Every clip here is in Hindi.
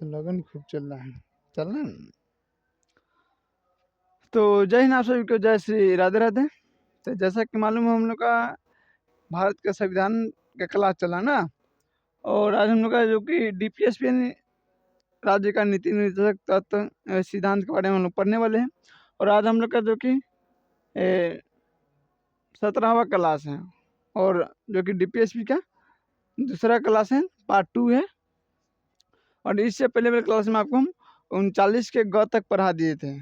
तो लगन खूब चल रहा है, चलना है। तो जय हिंद आप सभी को, जय श्री राधे राधे। तो जैसा कि मालूम है हम लोग का भारत का संविधान का क्लास चला ना, और आज हम लोग का जो कि डीपीएसपी यानी राज्य का नीति निर्देशक तत्व सिद्धांत के बारे में हम लोग पढ़ने वाले हैं। और आज हम लोग का जो कि 17वां क्लास है, और जो कि डीपीएसपी का दूसरा क्लास है, पार्ट 2 है। और इससे पहले वाले क्लास में आपको हम 39 के ग तक पढ़ा दिए थे,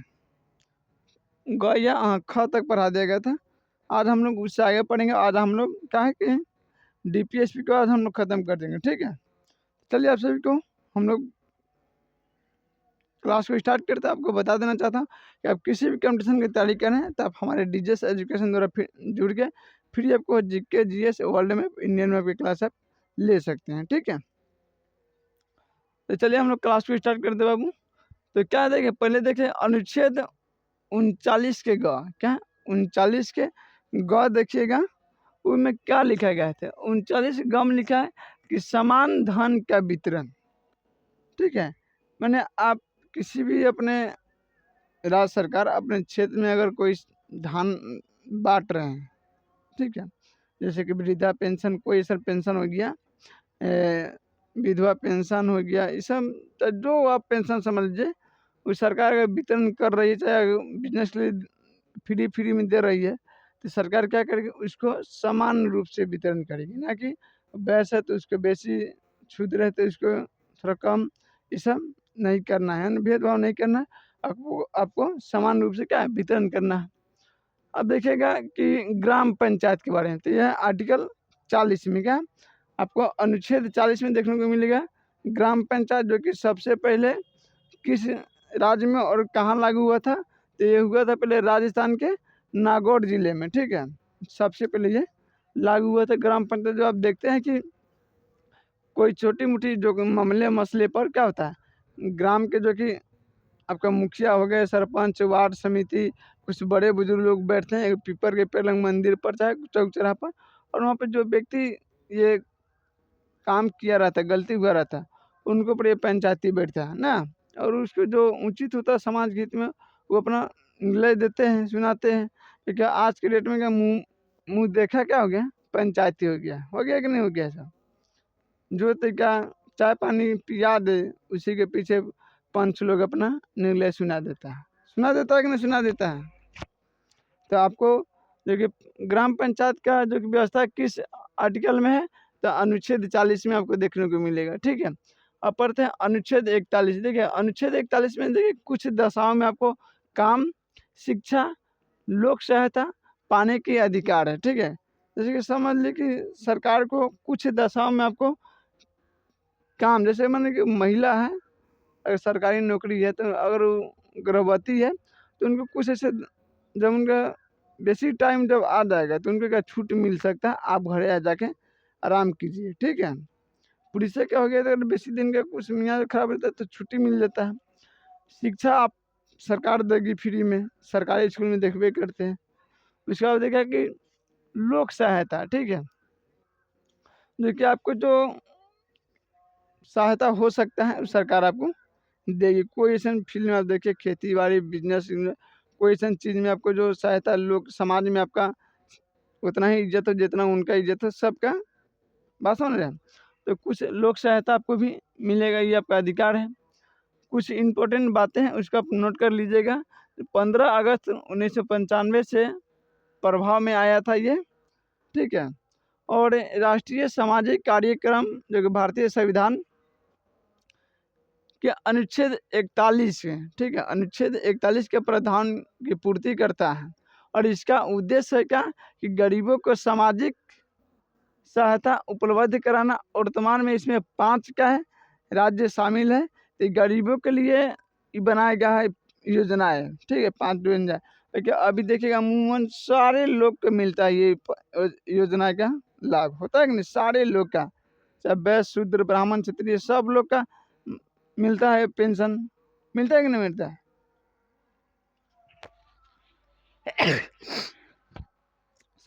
ग या ख तक पढ़ा दिया गया था। आज हम लोग उससे आगे पढ़ेंगे। आज हम लोग क्या है कि डीपीएसपी को आज हम लोग ख़त्म कर देंगे, ठीक है। चलिए आप सभी को हम लोग क्लास को स्टार्ट करते हैं। आपको बता देना चाहता हूँ कि आप किसी भी कंपटीशन की तैयारी करें तो आप हमारे डीजेस एजुकेशन द्वारा फिर जुड़ के फिर आपको GK GS world map Indian map की क्लास आप ले सकते हैं, ठीक है। तो चलिए हम लोग क्लास को स्टार्ट करते बाबू। तो क्या देखें, पहले देखें अनुच्छेद 39 के ग, क्या 39 के ग देखिएगा, उसमें क्या लिखा गया है। 39 ग में लिखा है कि समान धन का वितरण, ठीक है। मैंने आप किसी भी अपने राज्य सरकार अपने क्षेत्र में अगर कोई धान बांट रहे हैं, ठीक है, जैसे कि वृद्धा पेंशन, कोई ऐसा पेंशन हो गया, विधवा पेंशन हो गया, ये सब तो जो आप पेंशन समझ लीजिए वो सरकार का वितरण कर रही है, चाहे बिजनेस के लिए फ्री में दे रही है, तो सरकार क्या करेगी, उसको समान रूप से वितरण करेगी, ना कि वैसे तो उसको बेसी छूट रहे तो उसको थोड़ा कम, ये सब नहीं करना है, भेदभाव नहीं करना है। आपको समान रूप से क्या वितरण करना है। अब देखिएगा कि ग्राम पंचायत के बारे में, तो यह आर्टिकल 40 में क्या आपको अनुच्छेद 40 में देखने को मिलेगा ग्राम पंचायत, जो कि सबसे पहले किस राज्य में और कहाँ लागू हुआ था। तो ये हुआ था पहले राजस्थान के नागौर जिले में, ठीक है, सबसे पहले ये लागू हुआ था ग्राम पंचायत। जो आप देखते हैं कि कोई छोटी मोटी जो मामले मसले पर क्या होता है, ग्राम के जो कि आपका मुखिया हो गए, सरपंच, वार्ड समिति, कुछ बड़े बुजुर्ग लोग बैठते हैं एक पीपल के पेड़ लंग मंदिर पर, चाहे चौक चौराहा पर, और वहाँ पर जो व्यक्ति ये काम किया रहता है, गलती हुआ रहता है, उनके ऊपर ये पंचायती बैठता है ना, और उसको जो उचित होता है समाज हित में वो अपना निर्णय देते हैं, सुनाते हैं। कि क्या आज के डेट में क्या मुँह मुँह देखा क्या हो गया, पंचायती हो गया कि नहीं हो गया सब। जो तरीका चाय पानी पिया दे, उसी के पीछे 5 लोग अपना निर्णय सुना देता है कि नहीं सुना देता है। तो आपको जो कि ग्राम पंचायत का जो कि व्यवस्था किस आर्टिकल में है, तो अनुच्छेद 40 में आपको देखने को मिलेगा, ठीक है। अब पढ़ते हैं अनुच्छेद 41। देखिए अनुच्छेद 41 में देखिए कुछ दशाओं में आपको काम, शिक्षा, लोक सहायता पाने के अधिकार है, ठीक है। जैसे कि समझ लीजिए कि सरकार को कुछ दशाओं में आपको काम, जैसे माने कि महिला है, अगर सरकारी नौकरी है, तो अगर वो गर्भवती है तो उनको कुछ ऐसे, जब उनका बेसिक टाइम जब आ जाएगा तो उनको क्या छूट मिल सकता है, आप घरे आ जाके आराम कीजिए, ठीक है। पुलिस से क्या हो गया, अगर बेसी दिन का कुछ मियाँ खराब रहता है तो छुट्टी मिल जाता है। शिक्षा आप सरकार देगी फ्री में, सरकारी स्कूल में देखबे करते हैं। उसके बाद देखा कि लोक सहायता, ठीक है, जो कि आपको जो सहायता हो सकता है सरकार आपको देगी। कोई ऐसा फील्ड में आप देखिए, खेती बाड़ी, बिजनेस, कोई ऐसा चीज़ में आपको जो सहायता, लोग समाज में आपका उतना ही इज्जत हो जितना उनका इज्जत हो, सबका बात समझ रहे हैं। तो कुछ लोक सहायता आपको भी मिलेगा, ये आपका अधिकार है। कुछ इम्पोर्टेंट बातें हैं उसको आप नोट कर लीजिएगा। 15 अगस्त 1995 से प्रभाव में आया था ये, ठीक है। और राष्ट्रीय सामाजिक कार्यक्रम जो कि भारतीय संविधान के अनुच्छेद 41 है, ठीक है, अनुच्छेद 41 के प्रावधान की पूर्ति करता है। और इसका उद्देश्य है क्या, कि गरीबों को सामाजिक सहायता उपलब्ध कराना। वर्तमान में इसमें 5 का है राज्य शामिल है, तो गरीबों के लिए ये बनाया गया है योजनाएं, ठीक है, 5 योजना। देखिए अभी देखिएगा अमूमन सारे लोग को मिलता है ये योजना का लाभ, होता है कि नहीं, सारे लोग का, चाहे वैश्य शूद्र ब्राह्मण क्षत्रिय सब लोग का मिलता है पेंशन, मिलता है कि नहीं मिलता है।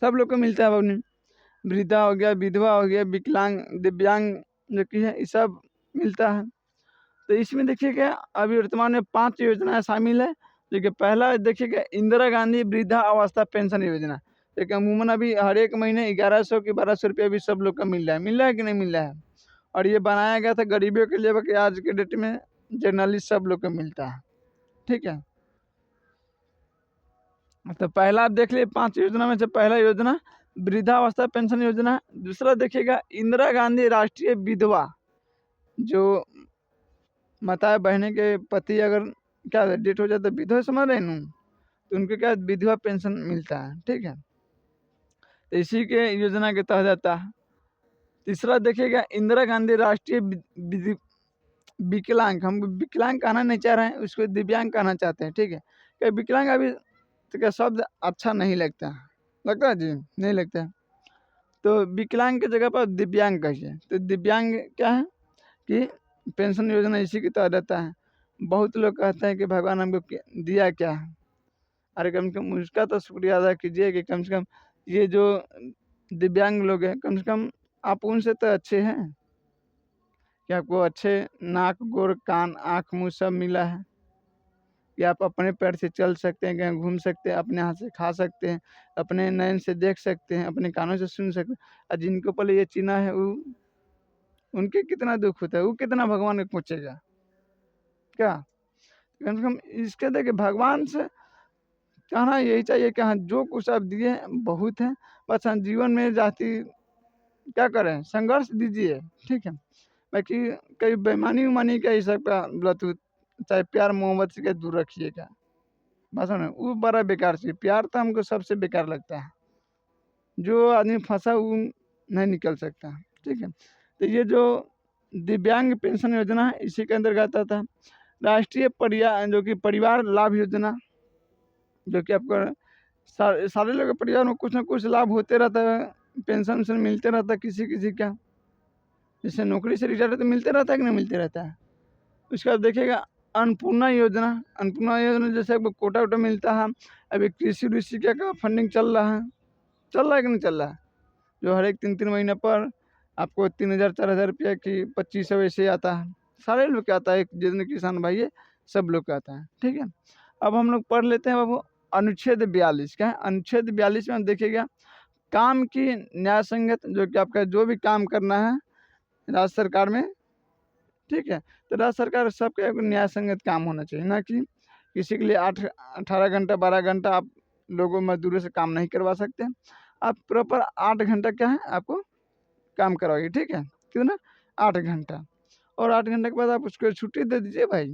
सब लोग को मिलता है, अपनी वृद्धा हो गया, विधवा हो गया, विकलांग, दिव्यांग जो कि है, ये सब मिलता है। तो इसमें देखिएगा अभी वर्तमान में 5 योजनाएँ शामिल है। देखिए पहला देखिएगा इंदिरा गांधी वृद्धा अवस्था पेंशन योजना। देखिए अमूमन अभी हर एक महीने 1100 की 1200 रुपये अभी सब लोग का मिल रहा है कि नहीं मिल रहा है? और ये बनाया गया था गरीबों के लिए, बाकी आज के डेट में जनरली सब लोग को मिलता है, ठीक है। तो पहला आप देख लिए 5 योजना में से पहला योजना वृद्धावस्था पेंशन योजना। दूसरा देखिएगा इंदिरा गांधी राष्ट्रीय विधवा, जो माता बहने के पति अगर क्या डेट हो जाए तो विधवा समझ रहे हैं, तो उनके क्या विधवा पेंशन मिलता है, ठीक है। तो इसी के योजना के तहत आता है। तीसरा देखिएगा इंदिरा गांधी राष्ट्रीय विकलांग, हम विकलांग कहना नहीं चाह रहे हैं, उसको दिव्यांग कहना चाहते हैं, ठीक है। क्या विकलांग अभी तो क्या शब्द अच्छा नहीं लगता है जी, नहीं लगता है, तो विकलांग की जगह पर दिव्यांग कहिए। तो दिव्यांग क्या है कि पेंशन योजना इसी की तहत रहता है। बहुत लोग कहते हैं कि भगवान हमको दिया क्या है, अरे कम से कम उसका तो शुक्रिया अदा कीजिए कि कम से कम ये जो दिव्यांग लोग हैं कम से कम आप उनसे तो अच्छे हैं कि आपको अच्छे नाक गोर कान आँख मुँह सब मिला है, कि आप अपने पैर से चल सकते हैं, कहीं घूम सकते हैं, अपने हाथ से खा सकते हैं, अपने नयन से देख सकते हैं, अपने कानों से सुन सकते हैं। और जिनको पहले ये चिन्हा है वो उनके कितना दुख होता है, वो कितना भगवान को पूछेगा क्या। कम से कम इसके देखिए भगवान से कहना यही चाहिए कि हाँ जो कुछ आप दिए हैं बहुत है, बस हम जीवन में जाती क्या करें संघर्ष दीजिए, ठीक है। बाकी कई बेईमानी उमानी का ही सबका ब्लूटूथ चाहे प्यार मोहब्बत से दूर रखिएगा, बस ना वो बड़ा बेकार चीज। प्यार तो हमको सबसे बेकार लगता है, जो आदमी फंसा वो नहीं निकल सकता, ठीक है। तो ये जो दिव्यांग पेंशन योजना है इसी के अंतर्गत आता है। राष्ट्रीय जो कि परिवार लाभ योजना, जो कि आपका सारे लोग के परिवार में कुछ ना कुछ लाभ होते रहता है, पेंशन वेंशन मिलते रहता है किसी किसी का, जैसे नौकरी से रिटायर तो मिलते रहता है कि नहीं मिलते रहता है। उसके बाद देखिएगा अन्नपूर्णा योजना। अन्नपूर्णा योजना जैसे आपको कोटा वोटा मिलता है, अभी कृषि ऋषि का फंडिंग चल रहा है कि नहीं चल रहा है, जो हर एक 3-3 महीने पर आपको 3000 4000 रुपये की 2500 ऐसे आता है, सारे लोग का आता है, जितने किसान भाई है सब लोग का आता है, ठीक है। अब हम लोग पढ़ लेते हैं बाबू अनुच्छेद 42। क्या है अनुच्छेद 42 में आप देखिएगा काम की न्याय संगत, जो कि आपका जो भी काम करना है राज्य सरकार में, ठीक है, तो राज्य सरकार सबके न्याय संगत काम होना चाहिए, ना कि किसी के लिए 18 घंटा 12 घंटा आप लोगों मजदूरों से काम नहीं करवा सकते। आप प्रॉपर 8 घंटा क्या है आपको काम करवाइए, ठीक है, कितना 8 घंटा, और 8 घंटे के बाद आप उसको छुट्टी दे दीजिए भाई,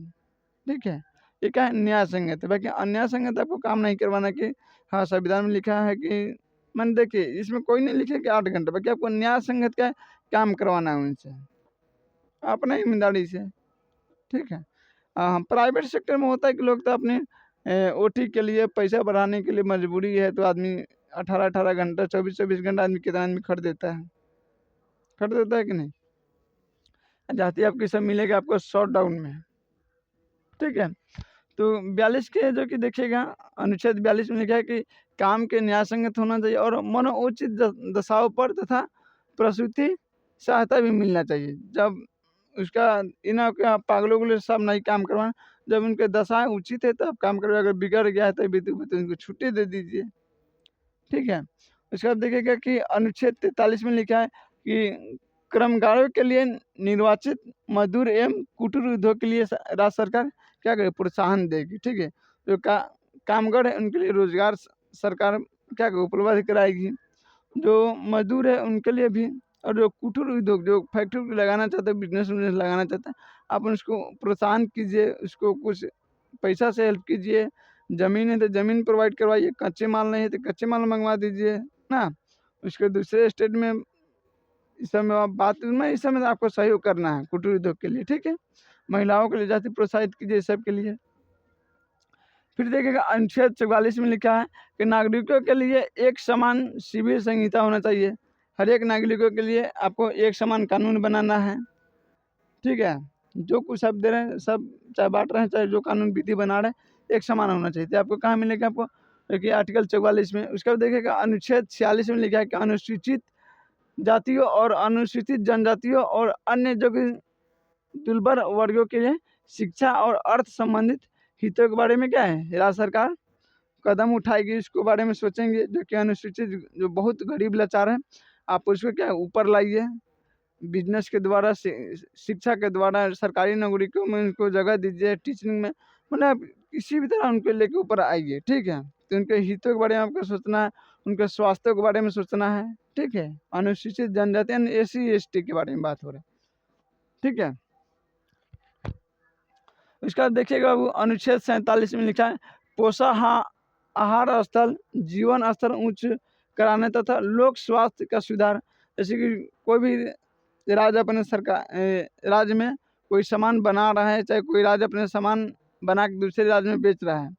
ठीक है। ये क्या है न्याय संगत है। बाकी अन्याय संगत आपको काम नहीं करवाना कि हाँ संविधान में लिखा है कि मन देखिए इसमें कोई नहीं लिखे कि 8 घंटे, बाकी आपको न्याय संगत का काम करवाना है उनसे अपना ईमानदारी से, ठीक है। प्राइवेट सेक्टर में होता है कि लोग तो अपने ओटी के लिए पैसा बढ़ाने के लिए मजबूरी है, तो आदमी 18-18 घंटा 24-24 घंटा आदमी कितना आदमी खट देता है कि नहीं। जाती आपकी सब मिलेगा आपको शॉर्ट डाउन में, ठीक है। तो 42 के जो कि देखिएगा अनुच्छेद 42 में लिखा है कि काम के न्याय संगत होना चाहिए और मनोचित दशाओं पर तथा प्रसूति सहायता भी मिलना चाहिए। जब उसका इन पागलों के लिए सब नहीं काम करवाना, जब उनके दशाएं उचित है तब काम करवाए, अगर बिगड़ गया है तो उनको छुट्टी दे दीजिए, ठीक है। उसके बाद देखिएगा कि अनुच्छेद 43 में लिखा है कि कर्मकारों के लिए निर्वाचित मजदूर एवं कुटीर उद्योग के लिए राज्य सरकार क्या करे प्रोत्साहन देगी, ठीक है। जो कामगार है उनके लिए रोजगार सरकार क्या करे उपलब्ध कराएगी, जो मजदूर है उनके लिए भी, और जो कुटीर उद्योग जो फैक्ट्री लगाना चाहते हैं बिजनेस लगाना चाहते हैं आप उसको प्रोत्साहन कीजिए, उसको कुछ पैसा से हेल्प कीजिए। ज़मीन है तो ज़मीन प्रोवाइड करवाइए, कच्चे माल नहीं है तो कच्चे माल मंगवा दीजिए ना। उसके दूसरे स्टेट में इस समय आप बात में इस समय आपको सहयोग करना है कुटीर उद्योग के लिए, ठीक है। महिलाओं के लिए जाति प्रोत्साहित कीजिए सब के लिए। फिर देखिएगा अनुच्छेद 44 में लिखा है कि नागरिकों के लिए एक समान सिविल संहिता होना चाहिए। हर एक नागरिकों के लिए आपको एक समान कानून बनाना है, ठीक है। जो कुछ आप दे रहे हैं सब चाहे बांट रहे हैं चाहे जो कानून विधि बना रहे हैं एक समान होना चाहिए। तो आपको कहाँ मिलेगा आपको देखिए आर्टिकल 44 में। उसके बाद देखिएगा अनुच्छेद 46 में लिखा है कि अनुसूचित जातियों और अनुसूचित जनजातियों और अन्य जो कि दुर्बल वर्गों के लिए शिक्षा और अर्थ संबंधित हितों के बारे में क्या है, राज्य सरकार कदम उठाएगी, इसके बारे में सोचेंगे। जो कि अनुसूचित जो बहुत गरीब लाचार है, आप उसको क्या है ऊपर लाइए, बिजनेस के द्वारा, शिक्षा के द्वारा, सरकारी नौकरियों में उनको जगह दीजिए, टीचिंग में, मतलब किसी भी तरह उनको लेके ऊपर आइए, ठीक है। तो उनके हितों के बारे में आपको सोचना है, उनके स्वास्थ्य के बारे में सोचना है, ठीक है। अनुसूचित जनजाति यानी SC ST के बारे में बात हो रहा है, ठीक है। इसका देखिएगा वो अनुच्छेद 47 में लिखा है, आहार स्थल जीवन स्तर उच्च कराने तथा लोक स्वास्थ्य का सुधार। जैसे कि कोई भी राज्य अपने राज्य में कोई सामान बना रहा है, चाहे कोई राज्य अपने सामान बना के दूसरे राज्य में बेच रहा है,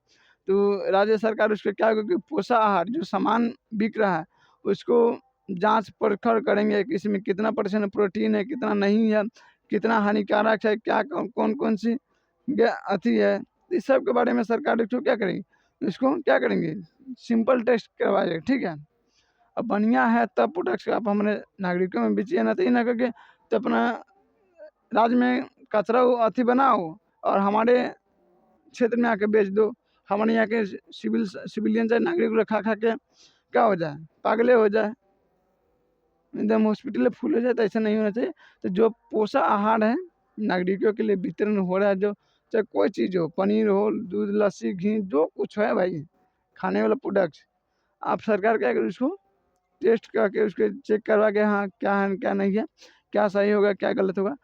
तो राज्य सरकार उसको क्या होगा कि पोषाहार जो सामान बिक रहा है उसको जांच परखड़ करेंगे कि इसमें कितना % प्रोटीन है, कितना नहीं है, कितना हानिकारक है, क्या कौन कौन सी अति है, इस सब के बारे में सरकार इसको क्या करेगी, इसको क्या करेंगे, सिंपल टेस्ट करवाएगा, ठीक है। अब बढ़िया है तब प्रोडक्ट्स आप हमारे नागरिकों में बेचिए, ना तो ये ना करके तो अपना राज्य में कचरा अति बनाओ और हमारे क्षेत्र में आके बेच दो। हमारे यहाँ के सिविलियन चाहे नागरिक को खा खा के क्या हो जाए, पागले हो जाए, एकदम हॉस्पिटल फुल हो जाए, तो ऐसा नहीं होना चाहिए। तो जो पोषक आहार है नागरिकों के लिए वितरण हो रहा है, जो चाहे कोई चीज़ हो, पनीर हो, दूध, लस्सी, घी, जो कुछ है भाई खाने वाला प्रोडक्ट, आप सरकार क्या करें उसको टेस्ट करके उसके चेक करवा के, हाँ क्या है क्या नहीं है, क्या सही होगा क्या गलत होगा,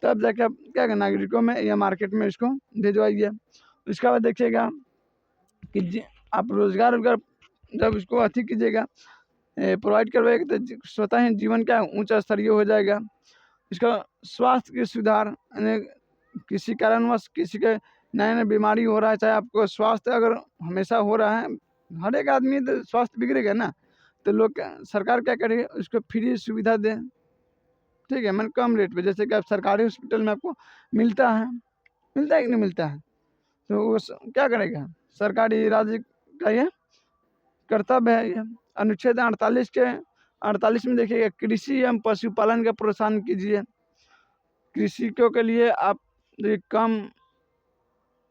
तब जाके आप क्या करें नागरिकों में या मार्केट में इसको भिजवाइए। उसके बाद देखिएगा कि आप रोजगार जब उसको अथी कीजिएगा, प्रोवाइड करवाएगा, तो स्वतः ही जीवन क्या ऊंचा स्तरीय हो जाएगा। इसका स्वास्थ्य के सुधार, यानी किसी कारणवश किसी के नए नए बीमारी हो रहा है, चाहे आपको स्वास्थ्य अगर हमेशा हो रहा है, हर एक आदमी तो स्वास्थ्य बिगड़ेगा ना, तो लोग सरकार क्या करेगी उसको फ्री सुविधा दें, ठीक है, मैंने कम रेट पे, जैसे कि आप सरकारी हॉस्पिटल में आपको मिलता है कि नहीं मिलता है, तो वो क्या करेगा, सरकारी राज्य का ये कर्तव्य है। ये अनुच्छेद 48 में देखिएगा, कृषि एवं पशुपालन का प्रोत्साहन कीजिए। कृषिकों के लिए आप कम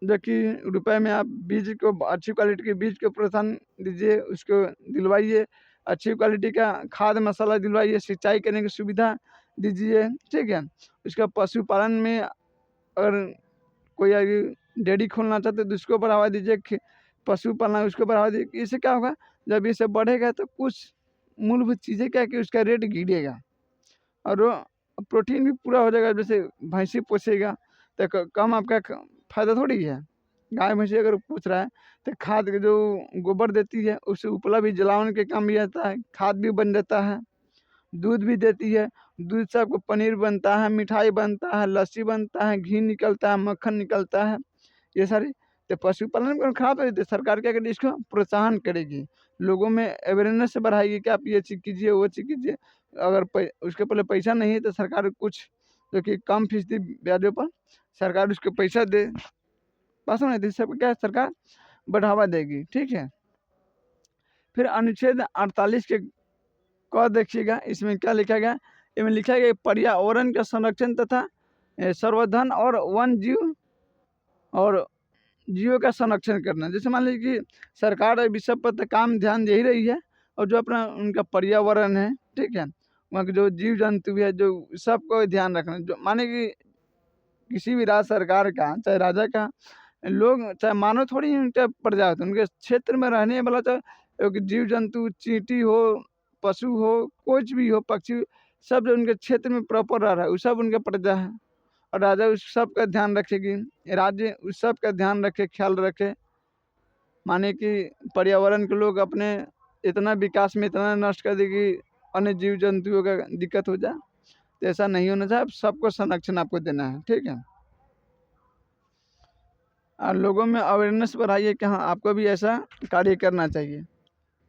जो कि रुपए में आप बीज को, अच्छी क्वालिटी के बीज को प्रोत्साहन दीजिए, उसको दिलवाइए, अच्छी क्वालिटी का खाद मसाला दिलवाइए, सिंचाई करने की सुविधा दीजिए, ठीक है। उसका पशुपालन में अगर कोई डेयरी खोलना चाहते तो उसको बढ़ावा दीजिए, पशुपालन उसको बढ़ावा दीजिए। इससे क्या होगा, जब ये सब बढ़ेगा तो कुछ मूलभूत चीज़ें क्या कि उसका रेट गिरेगा और वो प्रोटीन भी पूरा हो जाएगा। जैसे भैंसी पोसेगा तो कम आपका फायदा थोड़ी है, गाय भैंसी अगर पूछ रहा है तो खाद के जो गोबर देती है उससे उपला भी जलावन के काम भी आता है, खाद भी बन जाता है, दूध भी देती है, दूध से आपको पनीर बनता है, मिठाई बनता है, लस्सी बनता है, घी निकलता है, मक्खन निकलता है, ये सारी। तो पशुपालन को खराब है तो सरकार क्या करेगी, इसको प्रोत्साहन करेगी, लोगों में अवेयरनेस बढ़ाएगी कि आप ये चीज़ कीजिए वो चीज़ कीजिए। अगर उसके पहले पैसा नहीं है तो सरकार कुछ जो कि कम फीसदी ब्याजों पर सरकार उसको पैसा दे, पास नहीं, सब क्या सरकार बढ़ावा देगी, ठीक है। फिर अनुच्छेद 48 के क देखिएगा, इसमें क्या लिखा गया, इसमें लिखा गया पर्यावरण का संरक्षण तथा संवर्धन और वन जीव और जीवों का संरक्षण करना। जैसे मान लीजिए कि सरकार अभी सब पर तो काम ध्यान दे ही रही है, और जो अपना उनका पर्यावरण है, ठीक है, वहाँ के जो जीव जंतु है, जो सबको ध्यान रखना। जो माने कि किसी भी राज्य सरकार का चाहे राजा का लोग चाहे मानव थोड़ी ही उनके प्रजा होते, उनके क्षेत्र में रहने वाला चाहे जीव जंतु, चींटी हो, पशु हो, कुछ भी हो, पक्षी, सब जो उनके क्षेत्र में प्रॉपर रह रहा है वो सब उनके प्रजा है, और राजा उस सब का ध्यान रखेगी, राज्य उस सब का ध्यान रखे, ख्याल रखे। माने कि पर्यावरण के लोग अपने इतना विकास में इतना नष्ट कर दे कि अन्य जीव जंतुओं का दिक्कत हो जाए, तो ऐसा नहीं होना चाहिए। सबको संरक्षण आपको देना है, ठीक है। और लोगों में अवेयरनेस बढ़ाइए कि हाँ आपको भी ऐसा कार्य करना चाहिए,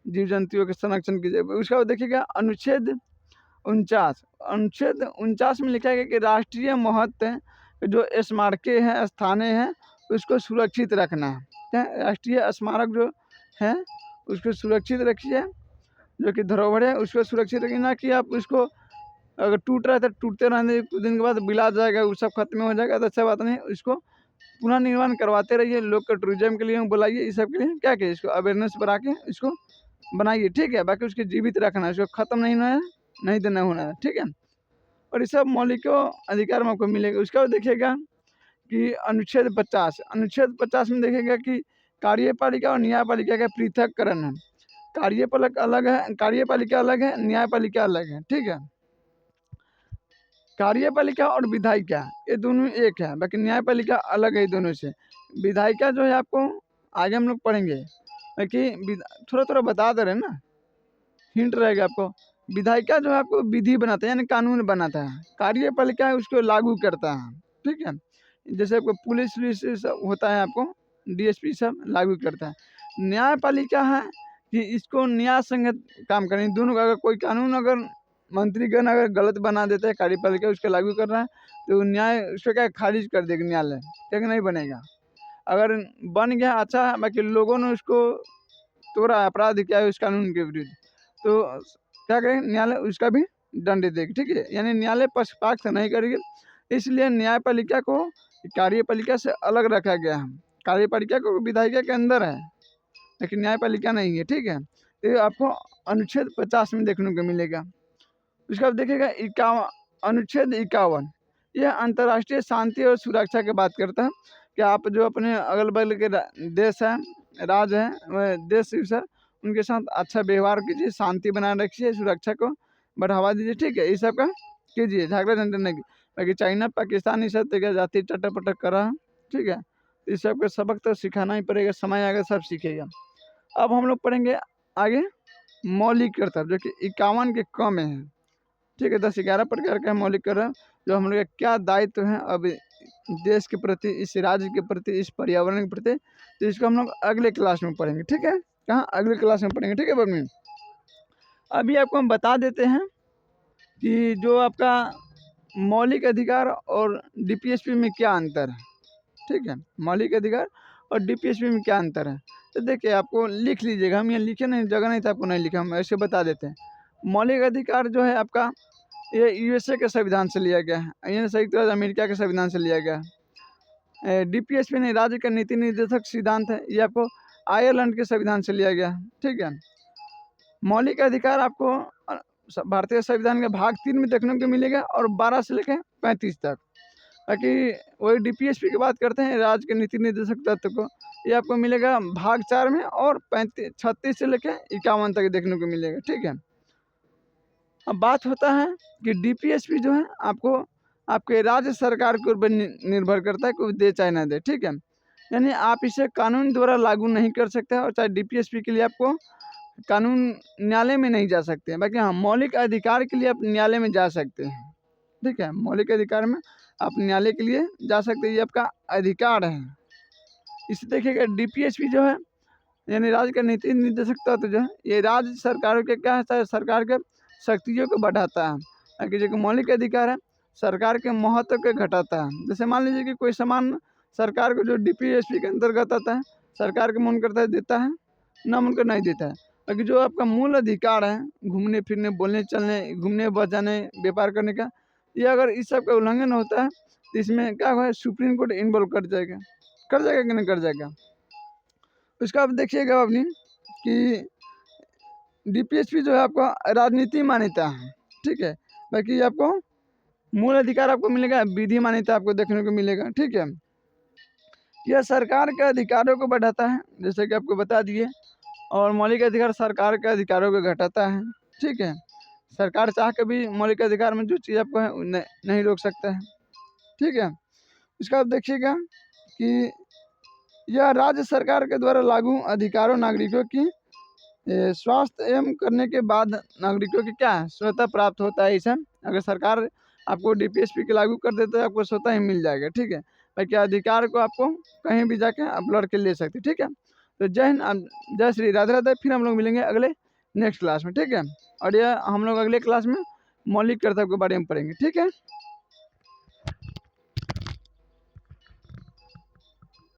जीव जंतुओं के संरक्षण कीजिए। उसका बाद देखिएगा अनुच्छेद 49 में लिखा गया कि राष्ट्रीय महत्व जो स्मारकें हैं, स्थानें हैं, उसको सुरक्षित रखना है। राष्ट्रीय स्मारक जो है उसको सुरक्षित रखिए, जो कि धरोहर है उसको सुरक्षित रखिए, ना कि आप उसको अगर टूट रहा है तो टूटते रहने कुछ दिन के बाद बिला जाएगा, वो सब खत्म हो जाएगा, तो अच्छा बात नहीं। इसको पुनः निर्माण करवाते रहिए, लोग का टूरिज्म के लिए बुलाइए, इस सब के लिए क्या करिए, इसको अवेयरनेस बढ़ा के इसको बनाइए, ठीक है। बाकी उसके जीवित रखना है, इसको ख़त्म नहीं होना है, नहीं तो नहीं होना है, ठीक है। और ये सब मौलिक अधिकार में आपको मिलेगा। उसके बाद देखिएगा कि अनुच्छेद 50 में देखिएगा कि कार्यपालिका और न्यायपालिका का पृथककरण है। कार्यपालिका अलग है, न्यायपालिका अलग है, ठीक है। कार्यपालिका और विधायिका ये दोनों एक है, बाकी न्यायपालिका अलग है दोनों से। विधायिका जो है आपको आगे हम लोग पढ़ेंगे, बाकी थोड़ा थोड़ा बता दे रहे हैं ना, हिंट रहेगा आपको। विधायिका जो है आपको विधि बनाता है, यानी कानून बनाता है। कार्यपालिका है उसको लागू करता है, ठीक है। जैसे आपको पुलिस सब होता है, आपको डीएसपी सब लागू करता है। न्यायपालिका है कि इसको न्याय संगत काम करें, दोनों का अगर कोई कानून अगर मंत्रीगण अगर गलत बना देता है, कार्यपालिका उसको लागू कर रहा है, तो न्याय उसको क्या खारिज कर देगा न्यायालय, क्या नहीं बनेगा। अगर बन गया अच्छा है, बाकी लोगों ने उसको तोड़ा, अपराध किया है उस कानून के विरुद्ध, तो क्या करेंगे, न्यायालय उसका भी दंड देगा, ठीक है। यानी न्यायालय पक्षपात नहीं करेगी, इसलिए न्यायपालिका को कार्यपालिका से अलग रखा गया है। कार्यपालिका को विधायिका के अंदर है, लेकिन न्यायपालिका नहीं है, ठीक है। तो ये आपको अनुच्छेद 50 में देखने को मिलेगा। उसके बाद देखिएगा अनुच्छेद 51, यह अंतर्राष्ट्रीय शांति और सुरक्षा की बात करता है कि आप जो अपने अगल बगल के देश हैं, राज्य हैं, वह देश से उनके साथ अच्छा व्यवहार कीजिए, शांति बनाए रखिए, सुरक्षा को बढ़ावा दीजिए, ठीक है। इस सब का कीजिए, झगड़ा झंझट नहीं। बाकी चाइना पाकिस्तान इस सब तरीके जाति चटपटक कर रहा है, ठीक है। इस सब का सबक तो सिखाना ही पड़ेगा, समय आएगा सब सीखेगा। अब हम लोग पढ़ेंगे आगे मौलिक कर्तव्य, जो कि 51 के क में है, ठीक है। 10-11 प्रकार का मौलिक कर्तव्य जो हम लोग का क्या दायित्व है अब देश के प्रति, इस राज्य के प्रति, इस पर्यावरण के प्रति, तो इसको हम लोग अगले क्लास में पढ़ेंगे, ठीक है। कहाँ, अगले क्लास में पढ़ेंगे, ठीक है बच्चों। अभी आपको हम बता देते हैं कि जो आपका मौलिक अधिकार और डीपीएसपी में क्या अंतर है, ठीक है। मौलिक अधिकार और डीपीएसपी में क्या अंतर है, तो देखिए आपको लिख लीजिएगा, हम यहाँ लिखे नहीं, जगह नहीं था आपको नहीं लिखा, हम ऐसे बता देते हैं। मौलिक अधिकार जो है आपका, ये यूएसए के संविधान से लिया गया है, ये संयुक्त राज्य अमेरिका के संविधान से लिया गया है। डीपीएसपी नहीं, राज्य का नीति निर्देशक सिद्धांत है, ये आपको आयरलैंड के संविधान से लिया गया है, ठीक है। मौलिक अधिकार आपको भारतीय संविधान के भाग 3 में देखने को मिलेगा, और 12 से लेकर 35 तक। बाकी वही डीपीएसपी की बात करते हैं, राज्य के नीति निर्देशक तत्व को, ये आपको मिलेगा भाग 4 में, और 36 से लेकर 51 तक देखने को मिलेगा, ठीक है। अब बात होता है कि डीपीएसपी जो है आपको आपके राज्य सरकार के ऊपर निर्भर करता है, कोई दे चाहे ना दे, ठीक है। यानी आप इसे कानून द्वारा लागू नहीं कर सकते, और चाहे डीपीएसपी के लिए आपको कानून न्यायालय में नहीं जा सकते हैं। बाकी हाँ, मौलिक अधिकार के लिए आप न्यायालय में जा सकते हैं, ठीक है। मौलिक अधिकार में आप न्यायालय के लिए जा सकते हैं, ये आपका अधिकार है। इसे देखिएगा, डीपीएसपी जो है यानी राज्य का नीति निर्देशक तत्व जो है, ये राज्य सरकारों के क्या है, सरकार के शक्तियों को बढ़ाता है। बाकी जो मौलिक अधिकार है, सरकार के महत्व को घटाता है। जैसे मान लीजिए कि कोई सामान सरकार को जो डीपीएसपी के अंतर्गत आता है, सरकार का मन करता है देता है, ना मन कर नहीं देता है। बाकी जो आपका मूल अधिकार है, घूमने फिरने, बोलने चलने, घूमने बचाने, व्यापार करने का, ये अगर इस सब का उल्लंघन होता है, तो इसमें क्या हुआ है, सुप्रीम कोर्ट इन्वॉल्व कर जाएगा कि नहीं कर जाएगा। उसका आप देखिएगा अपनी कि डीपीएसपी जो है आपका राजनीति मान्यता है, ठीक है। बाकी आपको मूल अधिकार आपको मिलेगा, विधि मान्यता आपको देखने को मिलेगा, ठीक है। यह सरकार के अधिकारों को बढ़ाता है, जैसे कि आपको बता दिए, और मौलिक अधिकार सरकार के अधिकारों को घटाता है, ठीक है। सरकार चाह के भी मौलिक अधिकार में जो चीज़ आपको है नहीं रोक सकता है, ठीक है। इसका आप देखिएगा कि यह राज्य सरकार के द्वारा लागू अधिकारों नागरिकों की स्वास्थ्य एवं करने के बाद नागरिकों की क्या है, स्वतः प्राप्त होता है। इसे अगर सरकार आपको डीपीएसपी के लागू कर देते तो आपको स्वतः ही मिल जाएगा, ठीक है। बाकी अधिकार को आपको कहीं भी जाके आप लड़ के ले सकते, ठीक है। तो जय हिंद, जय श्री राधे राधे। फिर हम लोग मिलेंगे अगले नेक्स्ट क्लास में, ठीक है। और यह हम लोग अगले क्लास में मौलिक कर्तव्य के बारे में पढ़ेंगे, ठीक है।